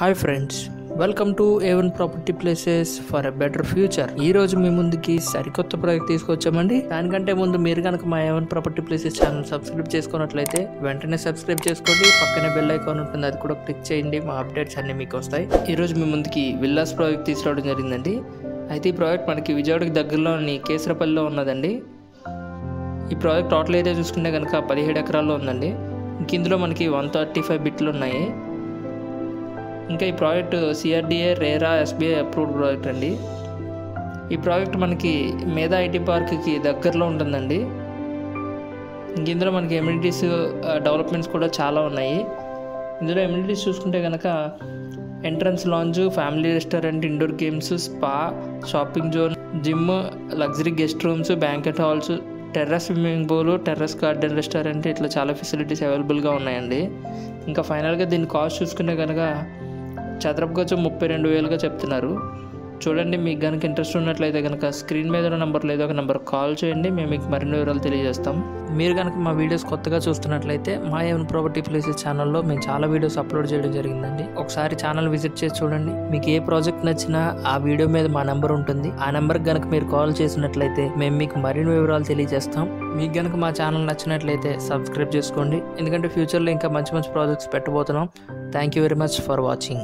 Hi friends, welcome to A1 property places for a better future. ఈ రోజు మీ ముందుకి సరికొత్త ప్రాజెక్ట్ తీసుకొచ్చామండి. దానికంటే ముందు మీరు కనుక మా A1 property places channel subscribe చేసుకున్నట్లయితే వెంటనే సబ్స్క్రైబ్ చేసుకోండి. పక్కనే బెల్ ఐకాన్ ఉంటుంది, అది కూడా క్లిక్ చేయండి. మా అప్డేట్స్ అన్ని మీకు వస్తాయి. ఈ రోజు మీ ముందుకి విల్లాస్ ప్రాజెక్ట్ తీసుకురావడం జరిగిందండి. అయితే ఈ ప్రాజెక్ట్ మనకి విజయవాడకి దగ్గరలోని కేసరపల్లిలో ఉన్నదండి. ఈ ప్రాజెక్ట్ టోటల్ ఏరియా చూసుకుంటే కనుక 17 ఎకరాల్లో ఉందండి. ఇందులో మనకి 135 బిట్లు ఉన్నాయి. ఇంకా ఈ project CRDA, RERA, SBI approved project అండి. ఈ ప్రాజెక్ట్ మనకి మేధా ఐటీ పార్క్కి దగ్గరలో ఉంటుందండి. ఇందులో మనకి ఎమ్యూనిటీస్ డెవలప్మెంట్స్ కూడా చాలా ఉన్నాయి. ఇందులో ఎమ్యూనిటీస్ చూసుకుంటే కనుక entrance lounge, family restaurant, indoor games, spa, shopping zone, gym, luxury guest rooms, banquet halls, terrace swimming pool, terrace garden, restaurant, ఇట్లా చాలా ఫెసిలిటీస్ అవైలబుల్గా ఉన్నాయండి. ఇంకా ఫైనల్గా దీని కాస్ట్ చూసుకుంటే కనుక చదరపు గజం 32,000గా చెప్తున్నారు. చూడండి, మీకు కనుక ఇంట్రెస్ట్ ఉన్నట్లయితే కనుక స్క్రీన్ మీద ఉన్న నెంబర్లో ఏదో ఒక నెంబర్ కాల్ చేయండి. మేము మీకు మరిన్ని వివరాలు తెలియజేస్తాం. మీరు కనుక మా వీడియోస్ కొత్తగా చూస్తున్నట్లయితే మా A1 ప్రాపర్టీ ప్లేసెస్ ఛానల్లో మేము చాలా వీడియోస్ అప్లోడ్ చేయడం జరిగిందండి. ఒకసారి ఛానల్ విజిట్ చేసి చూడండి. మీకు ఏ ప్రాజెక్ట్ నచ్చినా ఆ వీడియో మీద మా నెంబర్ ఉంటుంది. ఆ నెంబర్కి కనుక మీరు కాల్ చేసినట్లయితే మేము మీకు మరిన్ని వివరాలు తెలియజేస్తాం. మీకు కనుక మా ఛానల్ నచ్చినట్లయితే సబ్స్క్రైబ్ చేసుకోండి, ఎందుకంటే ఫ్యూచర్లో ఇంకా మంచి మంచి ప్రాజెక్ట్స్ పెట్టబోతున్నాం. Thank you very much for watching.